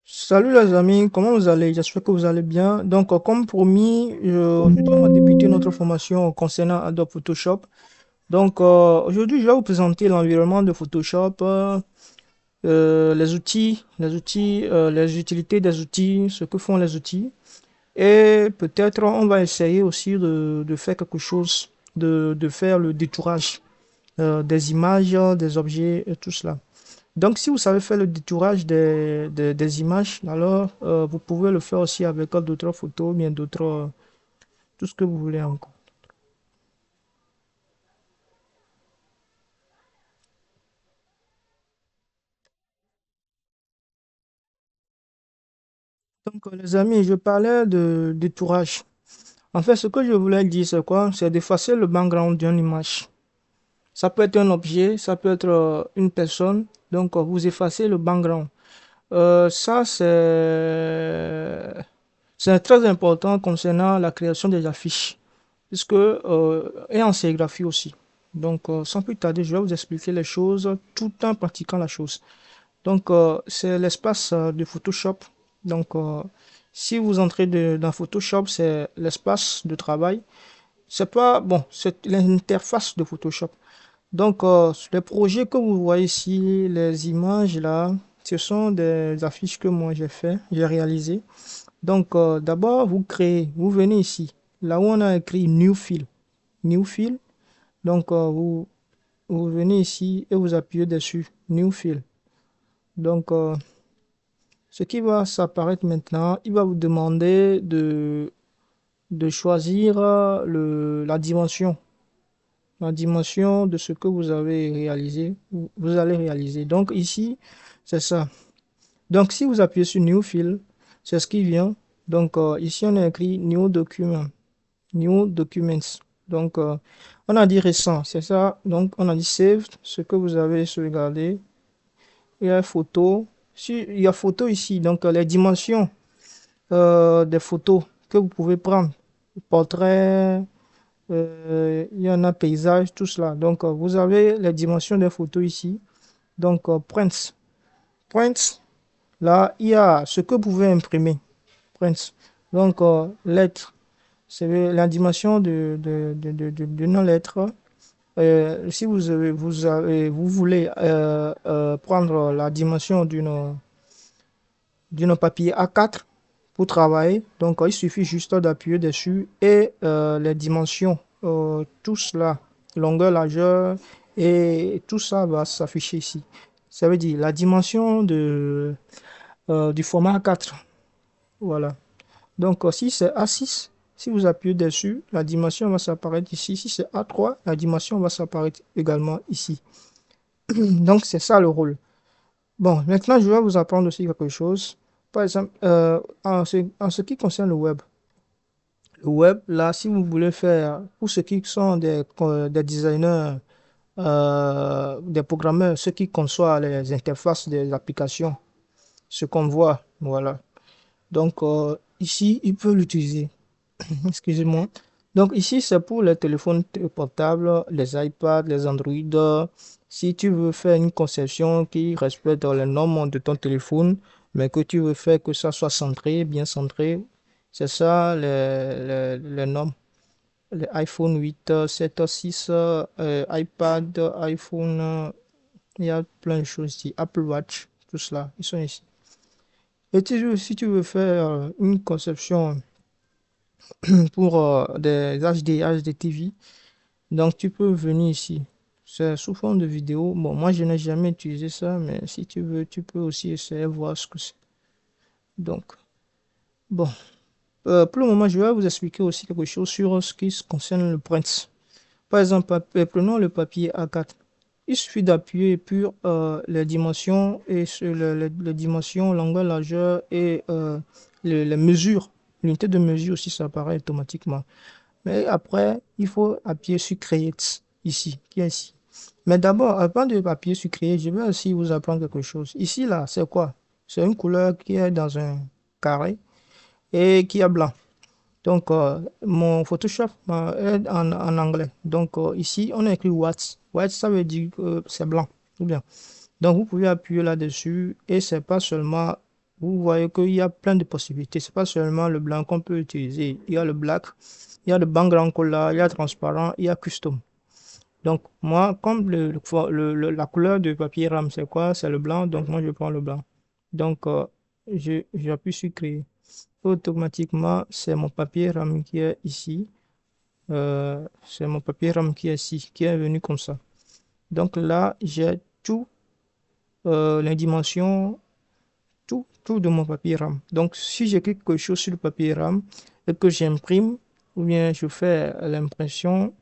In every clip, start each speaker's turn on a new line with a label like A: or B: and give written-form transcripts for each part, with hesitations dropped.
A: Salut les amis, comment vous allez? J'espère que vous allez bien. Donc, comme promis, aujourd'hui, on va débuter notre formation concernant Adobe Photoshop. Donc, aujourd'hui, je vais vous présenter l'environnement de Photoshop, les utilités des outils, ce que font les outils. Et peut-être, on va essayer aussi de faire quelque chose, de faire le détourage des images, des objets et tout cela. Donc, si vous savez faire le détourage des images, alors vous pouvez le faire aussi avec d'autres photos, bien d'autres, tout ce que vous voulez encore. Donc, les amis, je parlais de détourage. En fait, ce que je voulais dire, c'est quoi? C'est d'effacer le background d'une image. Ça peut être un objet, ça peut être une personne. Donc, vous effacez le background. Ça, c'est très important concernant la création des affiches, puisque, et en sérigraphie aussi. Donc, sans plus tarder, je vais vous expliquer les choses tout en pratiquant la chose. Donc, c'est l'espace de Photoshop. Donc, si vous entrez dans Photoshop, c'est l'espace de travail. C'est pas, bon, c'est l'interface de Photoshop. Donc, les projets que vous voyez ici, les images là, ce sont des affiches que moi j'ai fait, j'ai réalisées. Donc, d'abord, vous créez, vous venez ici, là où on a écrit New Fill. New Fill. Donc, vous venez ici et vous appuyez dessus, New Fill. Donc, ce qui va s'apparaître maintenant, il va vous demander de choisir la dimension de ce que vous avez réalisé, vous allez réaliser. Donc, ici, c'est ça. Donc, si vous appuyez sur New Fill, c'est ce qui vient. Donc, ici, on a écrit New Document. New Documents. Donc, on a dit récent, c'est ça. Donc, on a dit save, ce que vous avez sauvegardé. Il y a photo. Si, il y a photo ici. Donc, les dimensions des photos que vous pouvez prendre. Portrait, il y en a paysage, tout cela. Donc, vous avez les dimensions des photos ici. Donc, prints. Prints, là, il y a ce que vous pouvez imprimer. Prints. Donc, lettres. C'est la dimension de nos lettres. Si vous voulez prendre la dimension d'une papier A4 pour travailler, donc il suffit juste d'appuyer dessus et les dimensions, tout cela, longueur, largeur et tout ça va s'afficher ici. Ça veut dire la dimension du format A4. Voilà. Donc, si c'est A6, si vous appuyez dessus, la dimension va s'apparaître ici. Si c'est A3, la dimension va s'apparaître également ici. Donc, c'est ça le rôle. Bon, maintenant, je vais vous apprendre aussi quelque chose. Par exemple, en ce qui concerne le web. Le web, là, si vous voulez faire, pour ceux qui sont des designers, des programmeurs, ceux qui conçoivent les interfaces des applications, ce qu'on voit, voilà. Donc, ici, ils peuvent l'utiliser. Excusez-moi. Donc ici, c'est pour les téléphones portables, les iPads, les Android. Si tu veux faire une conception qui respecte les normes de ton téléphone, mais que tu veux faire que ça soit centré, bien centré, c'est ça les normes. Les iPhone 8, 7, 6, iPad, iPhone, il y a plein de choses ici. Apple Watch, tout cela, ils sont ici. Et si tu veux faire une conception pour des HD, HDTV, donc, tu peux venir ici. C'est sous forme de vidéo. Bon, moi, je n'ai jamais utilisé ça, mais si tu veux, tu peux aussi essayer, voir ce que c'est. Donc, bon. Pour le moment, je vais vous expliquer aussi quelque chose sur ce qui concerne le print. Par exemple, prenons le papier A4. Il suffit d'appuyer sur les dimensions et sur les dimensions, longueur, largeur et les mesures. L'unité de mesure aussi, ça apparaît automatiquement. Mais après, il faut appuyer sur Create ici, qui est ici. Mais d'abord, avant de appuyer sur Create, je vais aussi vous apprendre quelque chose. Ici, là, c'est quoi? C'est une couleur qui est dans un carré et qui est blanc. Donc, mon Photoshop est en anglais. Donc, ici, on a écrit white. White, ça veut dire que c'est blanc. Ou bien. Donc, vous pouvez appuyer là-dessus et c'est pas seulement vous voyez qu'il y a plein de possibilités. C'est pas seulement le blanc qu'on peut utiliser. Il y a le black, il y a le background color, il y a transparent, il y a custom. Donc, moi, comme la couleur de papier rame, c'est quoi? C'est le blanc. Donc, moi, je prends le blanc. Donc, j'appuie sur créer. Automatiquement, c'est mon papier rame qui est ici. C'est mon papier rame qui est ici, qui est venu comme ça. Donc là, j'ai tout, les dimensions, tout de mon papier rame. Donc, si j'écris quelque chose sur le papier rame et que j'imprime, ou bien je fais l'impression,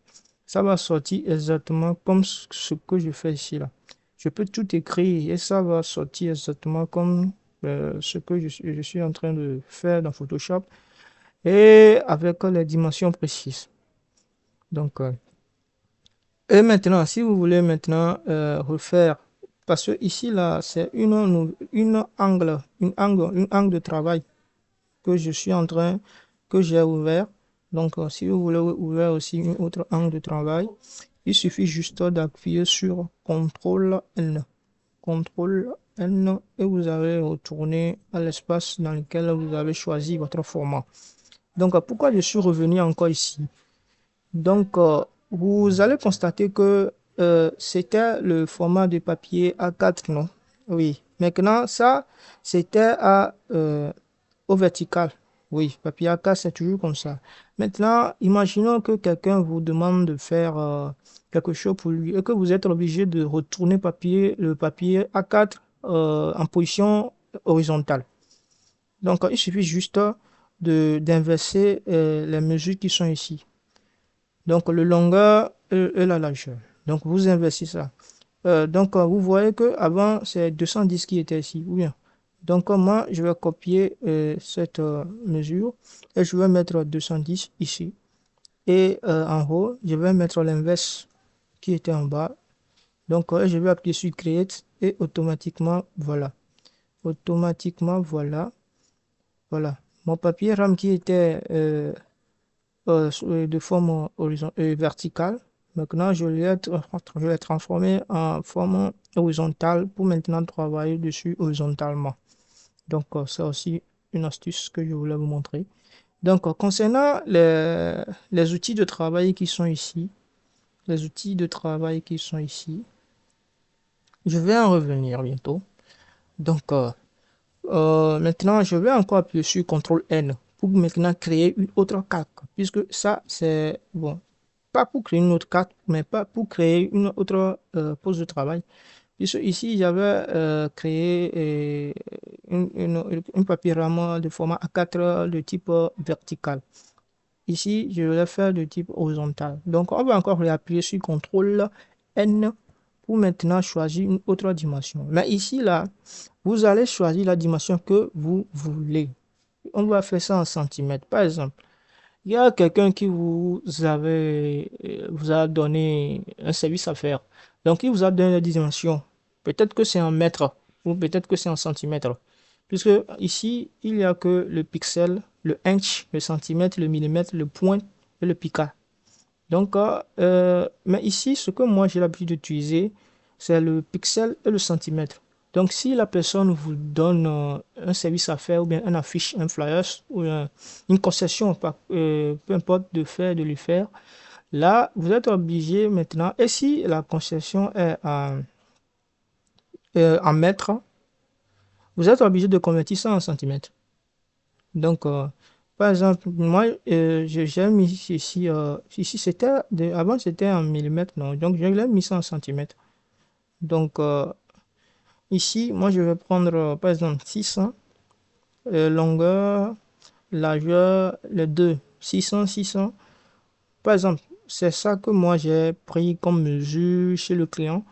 A: ça va sortir exactement comme ce que je fais ici là. Je peux tout écrire et ça va sortir exactement comme ce que je suis en train de faire dans Photoshop et avec les dimensions précises. Donc, et maintenant, si vous voulez maintenant refaire, parce que ici là, c'est une angle de travail que je suis en train, que j'ai ouvert. Donc, si vous voulez ouvrir aussi une autre angle de travail, il suffit juste d'appuyer sur CTRL N. CTRL N et vous allez retourner à l'espace dans lequel vous avez choisi votre format. Donc, pourquoi je suis revenu encore ici? Donc, vous allez constater que c'était le format de papier A4, non? Oui. Maintenant, ça, c'était au vertical. Oui, papier A4, c'est toujours comme ça. Maintenant, imaginons que quelqu'un vous demande de faire quelque chose pour lui et que vous êtes obligé de retourner le papier A4 en position horizontale. Donc, il suffit juste d'inverser les mesures qui sont ici. Donc, le longueur et la largeur. Donc, vous inversez ça. Donc, vous voyez que avant c'est 210 qui était ici. Ou bien. Donc, moi, je vais copier cette mesure et je vais mettre 210 ici. Et en haut, je vais mettre l'inverse qui était en bas. Donc, je vais appuyer sur Create et automatiquement, voilà. Automatiquement, voilà. Voilà. Mon papier RAM qui était de forme verticale. Maintenant, je l'ai transformé en forme horizontale pour maintenant travailler dessus horizontalement. Donc, c'est aussi une astuce que je voulais vous montrer. Donc, concernant les outils de travail qui sont ici, je vais en revenir bientôt. Donc, maintenant, je vais encore appuyer sur CTRL N pour maintenant créer une autre carte, puisque ça, c'est bon, pas pour créer une autre carte, mais pas pour créer une autre poste de travail. Puisque ici, j'avais créé un papier-rame de format A4 de type vertical. Ici, je vais faire de type horizontal. Donc, on va encore réappuyer sur CTRL N pour maintenant choisir une autre dimension. Mais ici, là, vous allez choisir la dimension que vous voulez. On va faire ça en centimètres. Par exemple, il y a quelqu'un qui vous a donné un service à faire. Donc, il vous a donné la dimension. Peut-être que c'est en mètres ou peut-être que c'est en centimètres. Puisque ici, il n'y a que le pixel, le inch, le centimètre, le millimètre, le point et le pica. Donc, mais ici, ce que moi j'ai l'habitude d'utiliser, c'est le pixel et le centimètre. Donc, si la personne vous donne un service à faire, ou bien un affiche, un flyer, ou une concession, peu importe de lui faire, là, vous êtes obligé maintenant, et si la concession est en mètres, vous êtes obligé de convertir ça en centimètres. Donc, par exemple, moi, j'ai mis ici, avant c'était en millimètres, non, donc je l'ai mis ça en centimètres. Donc, ici, moi, je vais prendre, par exemple, 600, longueur, largeur, les deux, 600, 600. Par exemple, c'est ça que moi, j'ai pris comme mesure chez le client.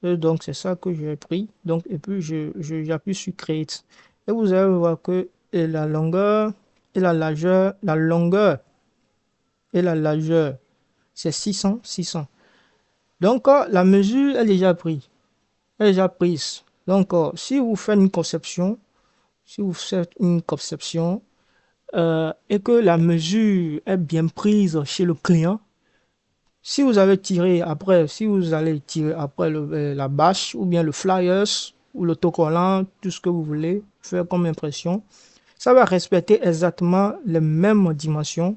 A: Et donc, c'est ça que j'ai pris. Donc, et puis, j'appuie sur Create. Et vous allez voir que la longueur et la longueur et la largeur, c'est 600, 600. Donc, la mesure est déjà prise. Elle est déjà prise. Donc, si vous faites une conception, et que la mesure est bien prise chez le client, si vous allez tirer après la bâche ou bien le flyers ou l'autocollant, tout ce que vous voulez faire comme impression. Ça va respecter exactement les mêmes dimensions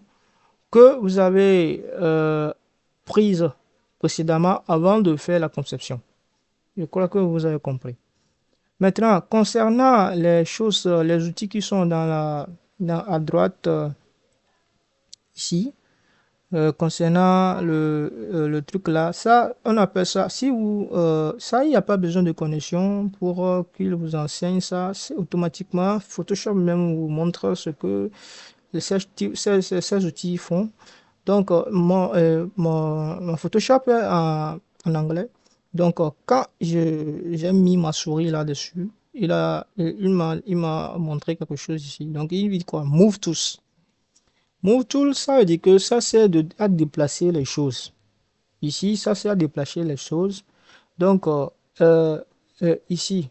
A: que vous avez prises précédemment avant de faire la conception. Je crois que vous avez compris. Maintenant, concernant les choses, les outils qui sont à droite ici, concernant le truc là, ça, on appelle ça, si vous, ça, il n'y a pas besoin de connexion pour qu'il vous enseigne ça, c'est automatiquement, Photoshop même vous montre ce que ces outils font. Donc, mon Photoshop est en anglais. Donc, quand j'ai mis ma souris là-dessus, il m'a montré quelque chose ici. Donc, il dit quoi? Move tools. Move tool, ça veut dire que ça sert à déplacer les choses. Ici, ça sert à déplacer les choses. Donc, euh, ici,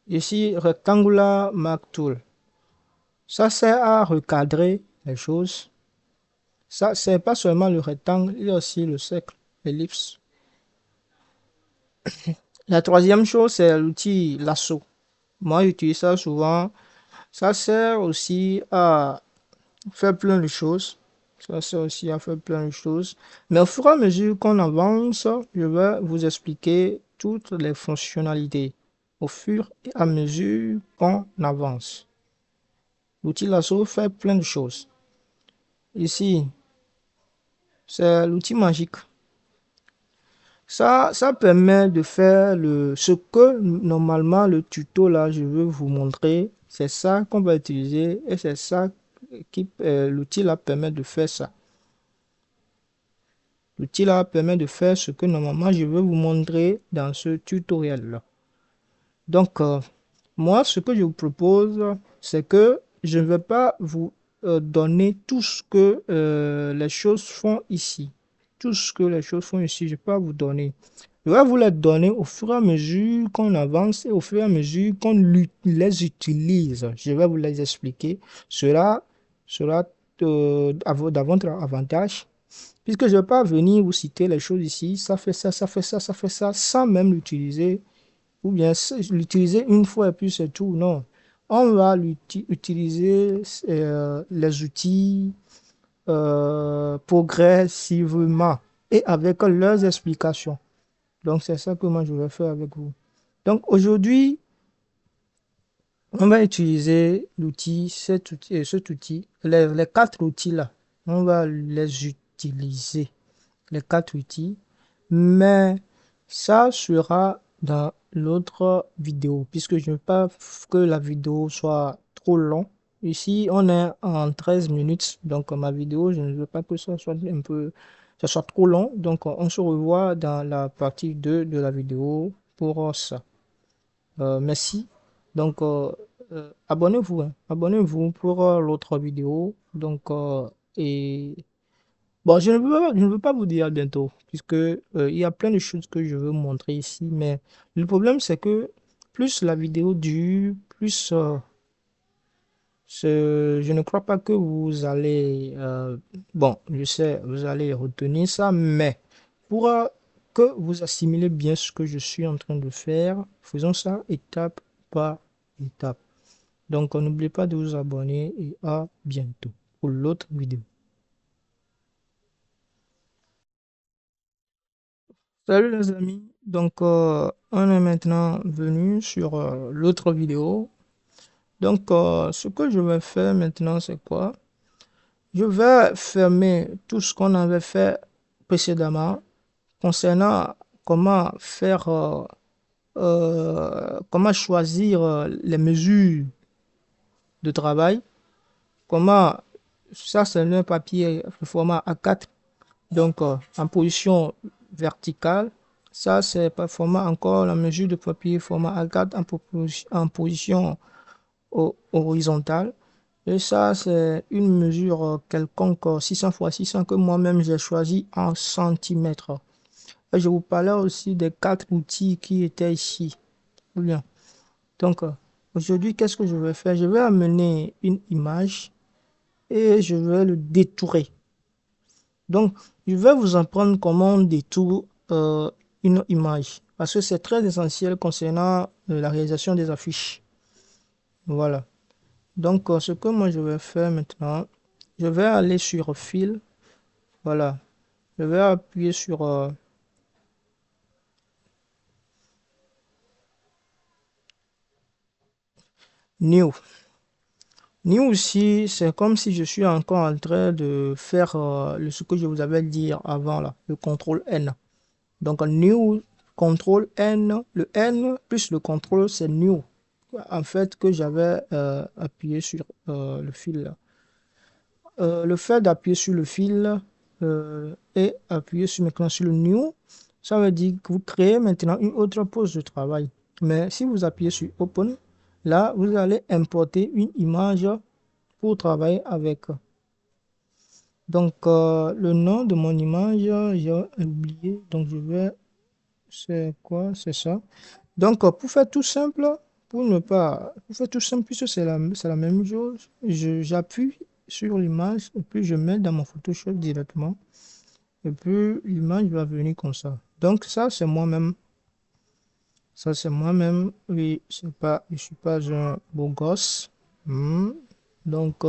A: Rectangular Mark Tool. Ça sert à recadrer les choses. Ça, c'est pas seulement le rectangle, il y a aussi le cercle, l'ellipse. La troisième chose, c'est l'outil lasso. Moi, j'utilise ça souvent. Ça sert aussi à faire plein de choses. Ça sert aussi à faire plein de choses. Mais au fur et à mesure qu'on avance, je vais vous expliquer toutes les fonctionnalités. Au fur et à mesure qu'on avance. L'outil lasso fait plein de choses. Ici, c'est l'outil magique. Ça permet de faire ce que normalement le tuto là, je veux vous montrer. C'est ça qu'on va utiliser et c'est ça l'outil là permet de faire ça. L'outil là permet de faire ce que normalement je veux vous montrer dans ce tutoriel là. Donc, moi, ce que je vous propose, c'est que je ne vais pas vous donner tout ce que les choses font ici. Tout ce que les choses font ici, je ne vais pas vous donner. Je vais vous les donner au fur et à mesure qu'on avance et au fur et à mesure qu'on les utilise. Je vais vous les expliquer. Cela sera à votre avantage. Puisque je ne vais pas venir vous citer les choses ici. Ça fait ça, ça fait ça, ça fait ça, sans même l'utiliser ou bien l'utiliser une fois et puis c'est tout. Non, on va utiliser les outils progressivement et avec leurs explications. Donc, c'est ça que moi je vais faire avec vous. Donc, aujourd'hui, on va utiliser cet outil, les quatre outils là. On va les utiliser, les quatre outils, mais ça sera dans l'autre vidéo, puisque je ne veux pas que la vidéo soit trop longue. Ici, on est en 13 minutes, donc ma vidéo, je ne veux pas que ça soit trop long. Donc, on se revoit dans la partie 2 de la vidéo pour ça. Merci. Donc, abonnez-vous, hein. Abonnez-vous pour l'autre vidéo. Donc, et bon, je ne veux pas vous dire à bientôt, puisque il y a plein de choses que je veux montrer ici, mais le problème c'est que plus la vidéo dure, plus je ne crois pas que vous allez, bon, je sais, vous allez retenir ça, mais pour que vous assimilez bien ce que je suis en train de faire, faisons ça étape par étape. Donc, n'oubliez pas de vous abonner et à bientôt pour l'autre vidéo. Salut les amis, donc on est maintenant venu sur l'autre vidéo. Donc ce que je vais faire maintenant c'est quoi? Je vais fermer tout ce qu'on avait fait précédemment concernant comment faire, comment choisir les mesures de travail, comment, ça c'est un papier format A4, donc en position verticale. Ça, c'est pas format encore la mesure de papier format A4 en position horizontale. Et ça, c'est une mesure quelconque 600 x 600 que moi-même j'ai choisi en centimètres. Et je vous parlais aussi des quatre outils qui étaient ici. Bien. Donc, aujourd'hui, qu'est-ce que je vais faire? Je vais amener une image et je vais le détourer. Donc, je vais vous apprendre comment on détourne une image. parce que c'est très essentiel concernant la réalisation des affiches. Voilà. Donc, ce que moi je vais faire maintenant, je vais aller sur Fil. Voilà. Je vais appuyer sur New. New aussi, c'est comme si je suis encore en train de faire ce que je vous avais dit avant, là, le contrôle N. Donc, New, contrôle N, le N plus le contrôle, c'est New. En fait, que j'avais appuyé sur le fil là. Le fait d'appuyer sur le fil et appuyer maintenant sur le New, ça veut dire que vous créez maintenant une autre pause de travail. Mais si vous appuyez sur Open, là, vous allez importer une image pour travailler avec. Donc, le nom de mon image, j'ai oublié. Donc, je vais. C'est quoi? C'est ça. Donc, pour faire tout simple, pour ne pas. Pour faire tout simple, puisque c'est la même chose, j'appuie sur l'image et puis je mets dans mon Photoshop directement. Et puis, l'image va venir comme ça. Donc, ça, c'est moi-même. Ça, c'est moi-même. Oui, je suis pas un beau gosse. Hmm. Donc,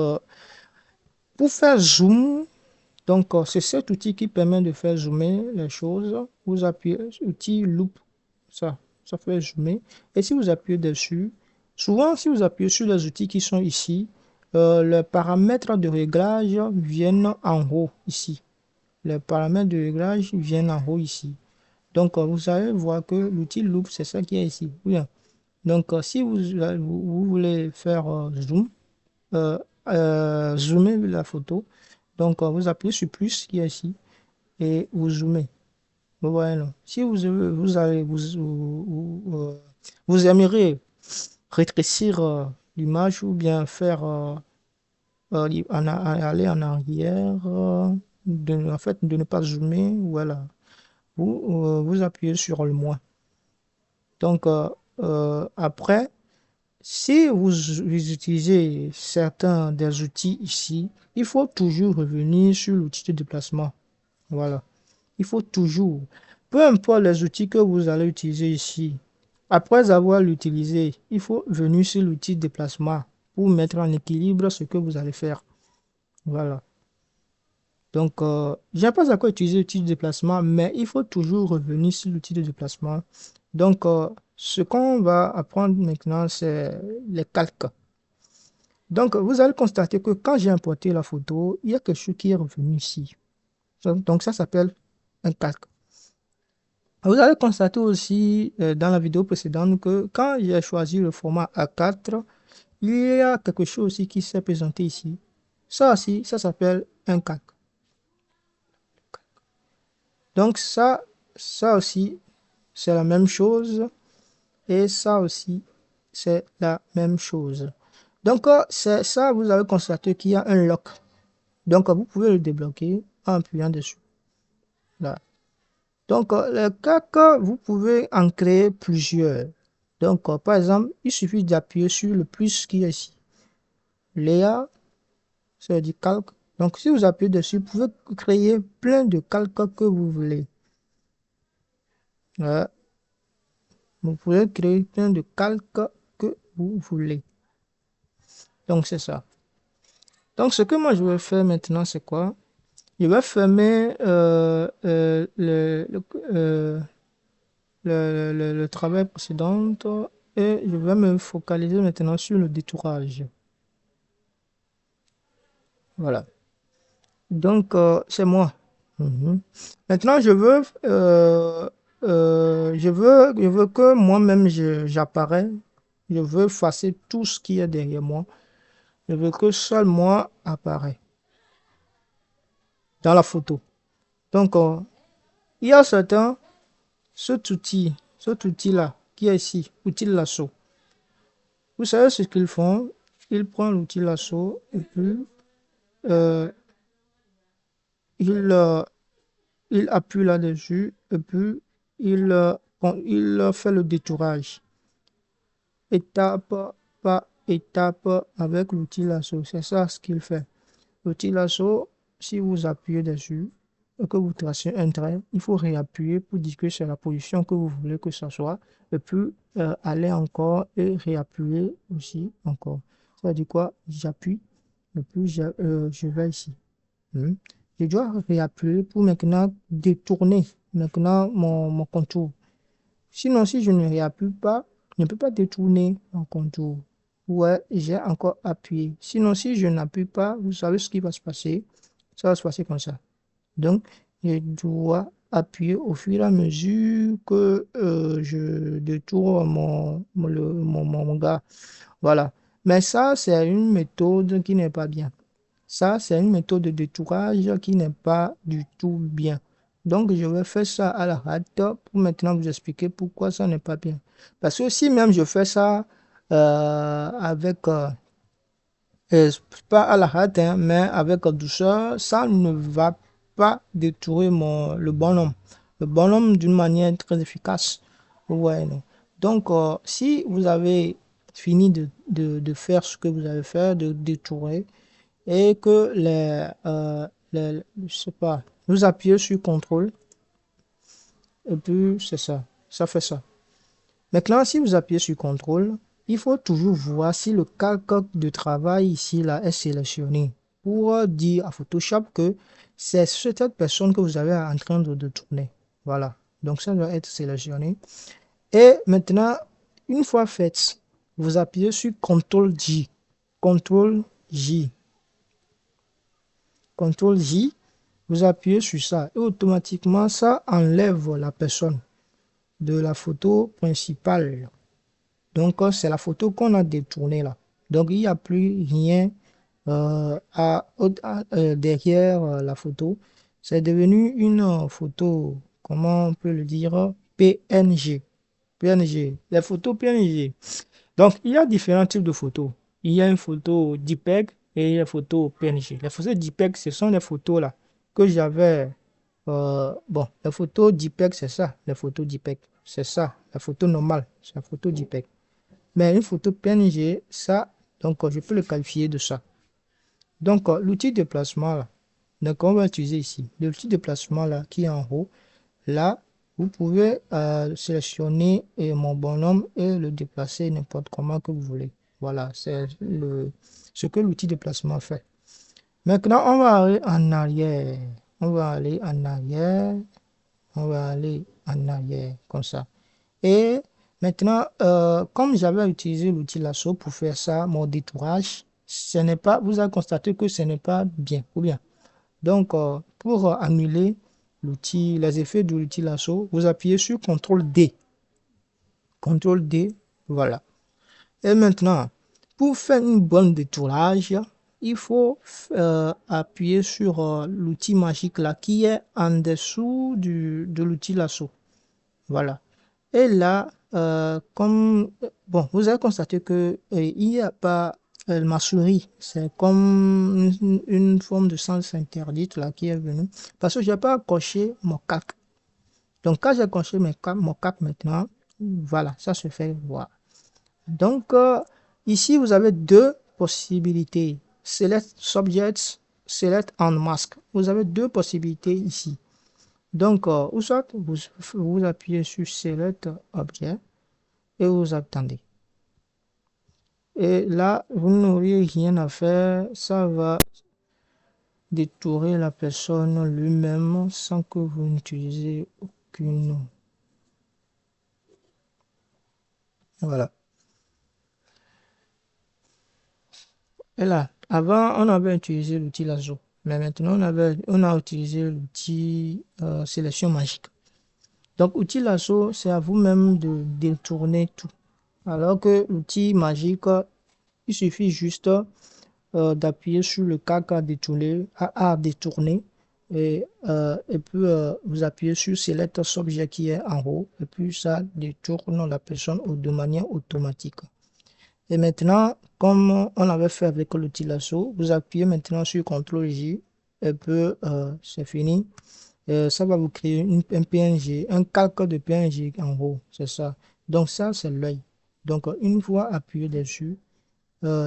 A: pour faire zoom, donc, c'est cet outil qui permet de faire zoomer les choses. Vous appuyez sur l'outil loop, ça fait zoomer. Et si vous appuyez dessus, souvent, si vous appuyez sur les outils qui sont ici, les paramètres de réglage viennent en haut ici. Les paramètres de réglage viennent en haut ici. Donc, vous allez voir que l'outil loop, c'est ça qui est ici. Bien. Donc, si vous voulez faire zoom, euh, zoomer la photo, donc vous appuyez sur plus qui est ici et vous zoomez. Vous voyez, non? Si vous allez, vous aimeriez rétrécir l'image ou bien faire aller en arrière, en fait, de ne pas zoomer, voilà. Vous appuyez sur le moins. Donc, après, si vous utilisez certains des outils ici, il faut toujours revenir sur l'outil de déplacement. Voilà. Il faut toujours, peu importe les outils que vous allez utiliser ici, après avoir l'utilisé, il faut venir sur l'outil de déplacement pour mettre en équilibre ce que vous allez faire. Voilà. Donc, je n'ai pas encore utilisé l'outil de déplacement, mais il faut toujours revenir sur l'outil de déplacement. Donc, ce qu'on va apprendre maintenant, c'est les calques. Donc, vous allez constater que quand j'ai importé la photo, il y a quelque chose qui est revenu ici. Donc, ça s'appelle un calque. Vous allez constater aussi dans la vidéo précédente que quand j'ai choisi le format A4, il y a quelque chose aussi qui s'est présenté ici. Ça aussi, ça s'appelle un calque. Donc ça aussi, c'est la même chose. Et ça aussi, c'est la même chose. Donc, c'est ça, vous avez constaté qu'il y a un lock. Donc, vous pouvez le débloquer en appuyant dessus. Là. Donc, les calques, vous pouvez en créer plusieurs. Donc, par exemple, il suffit d'appuyer sur le plus qui est ici. Léa, c'est du calque. Donc, si vous appuyez dessus, vous pouvez créer plein de calques que vous voulez. Ouais. Vous pouvez créer plein de calques que vous voulez. Donc, c'est ça. Donc, ce que moi, je vais faire maintenant, c'est quoi? Je vais fermer le travail précédent et je vais me focaliser maintenant sur le détourage. Voilà. Donc, c'est moi. Mhm. Maintenant, je veux que moi-même j'apparais. Je veux effacer tout ce qui est derrière moi. Je veux que seul moi apparaît dans la photo. Donc, il y a cet outil-là qui est ici, outil lasso. Vous savez ce qu'ils font? Ils prennent l'outil lasso et puis euh, ils, il appuie là-dessus et puis il fait le détourage étape par étape avec l'outil lasso. C'est ça ce qu'il fait. L'outil lasso, si vous appuyez dessus, que vous tracez un trait, il faut réappuyer pour dire que c'est la position que vous voulez que ça soit, et puis aller encore et réappuyer aussi encore. Ça veut dire quoi? J'appuie, et puis je vais ici. Hmm. Je dois réappuyer pour maintenant détourner maintenant mon contour. Sinon, si je ne réappuie pas, je ne peux pas détourner mon contour. Ouais, j'ai encore appuyé. Sinon, si je n'appuie pas, vous savez ce qui va se passer. Ça va se passer comme ça. Donc, je dois appuyer au fur et à mesure que je détourne mon gars. Voilà. Mais ça, c'est une méthode qui n'est pas bien. Ça, c'est une méthode de détourage qui n'est pas du tout bien. Donc, je vais faire ça à la hâte pour maintenant vous expliquer pourquoi ça n'est pas bien. Parce que si même je fais ça avec pas à la hâte, hein, mais avec douceur, ça ne va pas détruire le bonhomme. Le bonhomme d'une manière très efficace. Ouais, non. Donc, si vous avez fini de faire ce que vous avez fait, de détourer, et que je sais pas, vous appuyez sur contrôle, et puis c'est ça, ça fait ça. Maintenant, si vous appuyez sur contrôle, il faut toujours voir si le calque de travail ici là est sélectionné pour dire à Photoshop que c'est cette personne que vous avez en train de tourner. Voilà. Donc ça doit être sélectionné. Et maintenant, une fois fait, vous appuyez sur CTRL J. CTRL J. CTRL J. Vous appuyez sur ça et automatiquement ça enlève la personne de la photo principale. Donc, c'est la photo qu'on a détournée là. Donc, il n'y a plus rien derrière la photo. C'est devenu une photo, comment on peut le dire, PNG. PNG. Les photos PNG. Donc, il y a différents types de photos. Il y a une photo JPEG et il y a une photo PNG. Les photos JPEG, ce sont les photos là que j'avais. Bon, les photos JPEG, c'est ça. Les photos JPEG, c'est ça. La photo normale, c'est la photo JPEG. Mais une photo PNG, ça, donc je peux le qualifier de ça. Donc l'outil de placement là, donc on va utiliser ici. L'outil de placement là qui est en haut, là, vous pouvez sélectionner mon bonhomme et le déplacer n'importe comment que vous voulez. Voilà, c'est ce que l'outil de placement fait. Maintenant, on va aller en arrière. On va aller en arrière. On va aller en arrière, comme ça. Et maintenant, comme j'avais utilisé l'outil lasso pour faire ça, mon détourage, ce n'est pas, vous avez constaté que ce n'est pas bien, ou bien. Donc, pour annuler l'outil, les effets de l'outil lasso, vous appuyez sur CTRL D. CTRL D, voilà. Et maintenant, pour faire une bonne détourage, il faut appuyer sur l'outil magique là qui est en dessous de l'outil lasso. Voilà. Et là, comme, bon, vous avez constaté que il n'y a pas ma souris. C'est comme une forme de sens interdite là qui est venue. Parce que je n'ai pas coché mon cap. Donc, quand j'ai coché mon cap maintenant, voilà, ça se fait voir. Donc, ici, vous avez deux possibilités. Select Subjects, Select on Mask. Vous avez deux possibilités ici. Donc, ou soit vous appuyez sur Select Object et vous attendez. Et là, vous n'aurez rien à faire. Ça va détourer la personne lui-même sans que vous n'utilisez aucune. Voilà. Et là, avant, on avait utilisé l'outil lasso. Mais maintenant, on a utilisé l'outil sélection magique. Donc, outil lasso, c'est à vous-même de détourner tout. Alors que l'outil magique, il suffit juste d'appuyer sur le CAC à détourner et puis vous appuyez sur Select Subject qui est en haut et puis ça détourne la personne de manière automatique. Et maintenant, comme on avait fait avec l'outil lasso, vous appuyez maintenant sur CTRL J et puis c'est fini. Ça va vous créer un PNG, un calque de PNG en haut, c'est ça. Donc ça, c'est l'œil. Donc une fois appuyé dessus,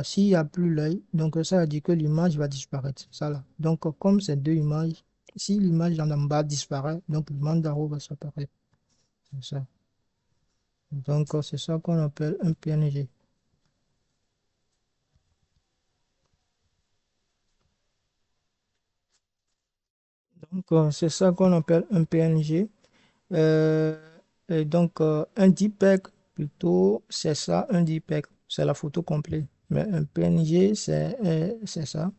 A: s'il n'y a plus l'œil, donc ça veut dire que l'image va disparaître. Ça là. Donc comme ces deux images, si l'image en bas disparaît, donc l'image d'en haut va s'apparaître. C'est ça. Donc, c'est ça qu'on appelle un PNG. Donc, c'est ça qu'on appelle un PNG. Euh, et donc, un JPEG, plutôt, c'est ça, un JPEG. C'est la photo complète. Mais un PNG, c'est ça.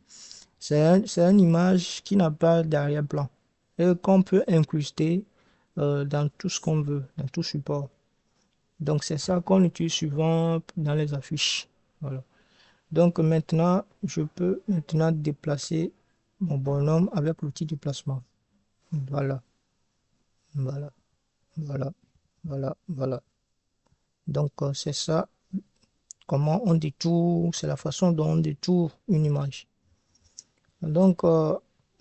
A: C'est une image qui n'a pas d'arrière-plan et qu'on peut incruster dans tout ce qu'on veut, dans tout support. Donc, c'est ça qu'on utilise souvent dans les affiches. Voilà. Donc, maintenant, je peux maintenant déplacer mon bonhomme avec l'outil déplacement. Voilà, voilà, voilà, voilà, voilà. Donc, c'est ça, comment on détourne, c'est la façon dont on détourne une image. Donc,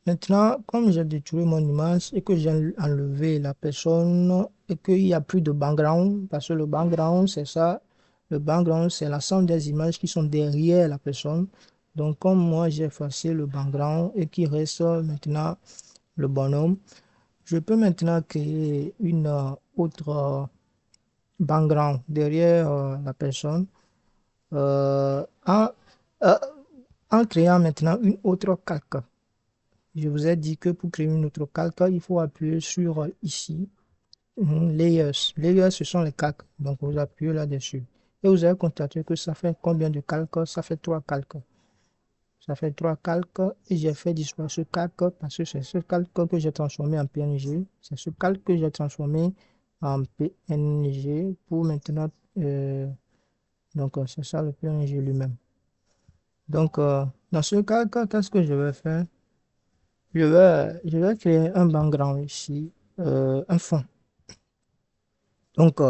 A: maintenant, comme j'ai détruit mon image et que j'ai enlevé la personne et qu'il n'y a plus de background, parce que le background, c'est ça, le background, c'est l'ensemble des images qui sont derrière la personne. Donc, comme moi, j'ai effacé le background et qu'il reste maintenant le bonhomme, je peux maintenant créer une autre background derrière la personne euh, en, euh, en créant maintenant une autre calque. Je vous ai dit que pour créer une autre calque, il faut appuyer sur ici, Layers. Layers, ce sont les calques. Donc, vous appuyez là-dessus. Et vous allez constater que ça fait combien de calques? Ça fait 3 calques. Ça fait 3 calques. Et j'ai fait disparaître ce calque parce que c'est ce calque que j'ai transformé en PNG. C'est ce calque que j'ai transformé en PNG pour maintenant. Donc, c'est ça le PNG lui-même. Donc, dans ce calque, qu'est-ce que je vais faire? Je vais créer un background ici, un fond. Donc,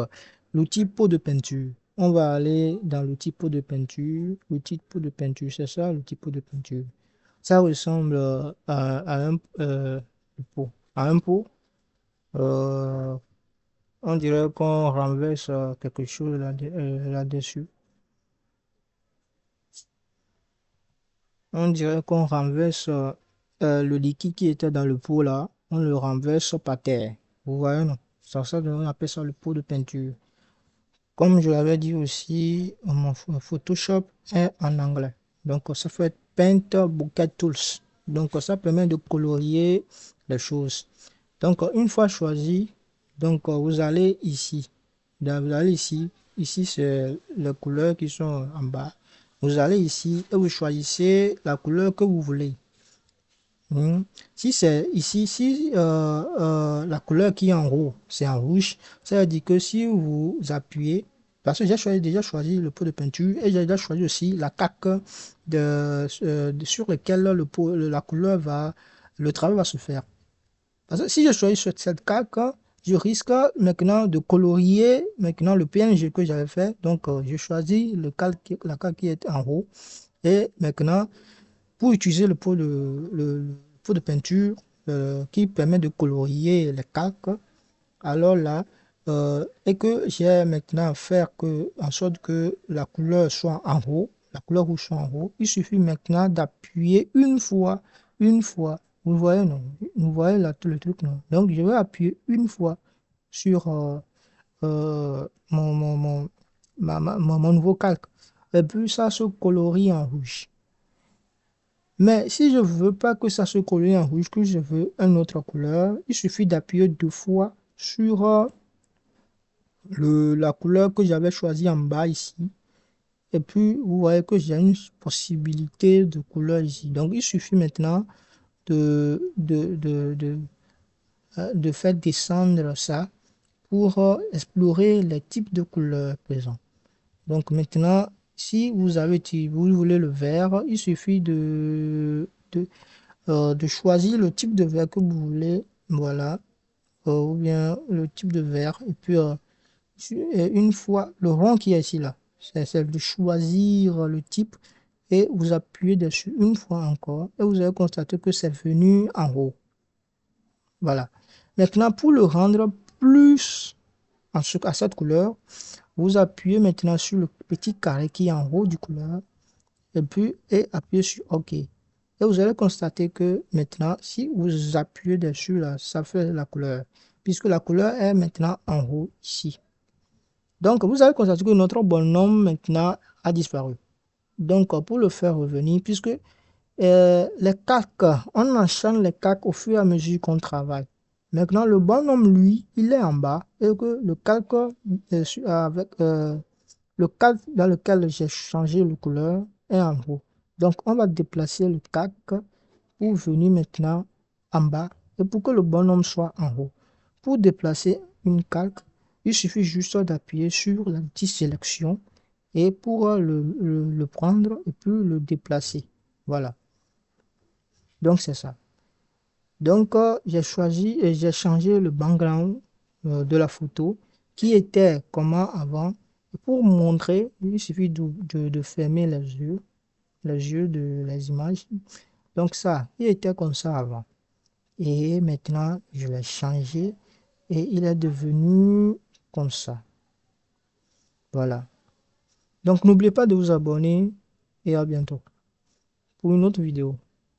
A: l'outil pot de peinture. On va aller dans l'outil pot de peinture. L'outil pot de peinture, c'est ça, l'outil pot de peinture. Ça ressemble à un pot. À un pot, euh, on dirait qu'on renverse quelque chose là-dessus. On dirait qu'on renverse le liquide qui était dans le pot là. On le renverse par terre. Vous voyez, non? C'est ça, on appelle ça le pot de peinture. Comme je l'avais dit aussi, mon Photoshop est en anglais. Donc, ça fait Paint Bucket Tools. Donc, ça permet de colorier les choses. Donc, une fois choisi, donc, vous allez ici. Vous allez ici. Ici, c'est les couleurs qui sont en bas. Vous allez ici et vous choisissez la couleur que vous voulez. Si c'est ici, si la couleur qui est en haut, c'est en rouge, ça veut dire que si vous appuyez, parce que déjà choisi le pot de peinture et j'ai déjà choisi aussi la caque sur laquelle la couleur le travail va se faire. Parce que si je choisis cette caque, je risque maintenant de colorier maintenant le PNG que j'avais fait. Donc, je choisis la caque qui est en haut et maintenant, pour utiliser le pot de peinture qui permet de colorier les calques, alors là, et que j'ai maintenant à faire en sorte que la couleur soit en haut, la couleur rouge soit en haut, il suffit maintenant d'appuyer une fois. Vous voyez, non? Vous voyez là, tout le truc, non? Donc, je vais appuyer une fois sur mon nouveau calque. Et puis, ça se colorie en rouge. Mais si je ne veux pas que ça se colle en rouge, que je veux une autre couleur, il suffit d'appuyer 2 fois sur la couleur que j'avais choisie en bas ici. Et puis, vous voyez que j'ai une possibilité de couleur ici. Donc, il suffit maintenant de faire descendre ça pour explorer les types de couleurs présents. Donc, maintenant, si vous voulez le vert, il suffit de choisir le type de verre que vous voulez, voilà, ou bien le type de verre. Et puis, une fois le rond qui est ici, là, c'est de choisir le type et vous appuyez dessus une fois encore et vous allez constater que c'est venu en haut. Voilà. Maintenant, pour le rendre plus à cette couleur, vous appuyez maintenant sur le petit carré qui est en haut du couleur et puis appuyez sur OK. Et vous allez constater que maintenant, si vous appuyez dessus, là, ça fait la couleur. Puisque la couleur est maintenant en haut ici. Donc, vous allez constater que notre bonhomme maintenant a disparu. Donc, pour le faire revenir, puisque les calques, on enchaîne les calques au fur et à mesure qu'on travaille. Maintenant, le bonhomme, lui, il est en bas et que le calque avec le calque dans lequel j'ai changé la couleur est en haut. Donc, on va déplacer le calque pour venir maintenant en bas et pour que le bonhomme soit en haut. Pour déplacer une calque, il suffit juste d'appuyer sur la petite sélection et pour le prendre et puis le déplacer. Voilà. Donc, c'est ça. Donc, j'ai choisi et j'ai changé le background de la photo qui était comment avant. Pour montrer, il suffit de fermer les yeux de les images. Donc, ça, il était comme ça avant. Et maintenant, je l'ai changé et il est devenu comme ça. Voilà. Donc, n'oubliez pas de vous abonner et à bientôt pour une autre vidéo.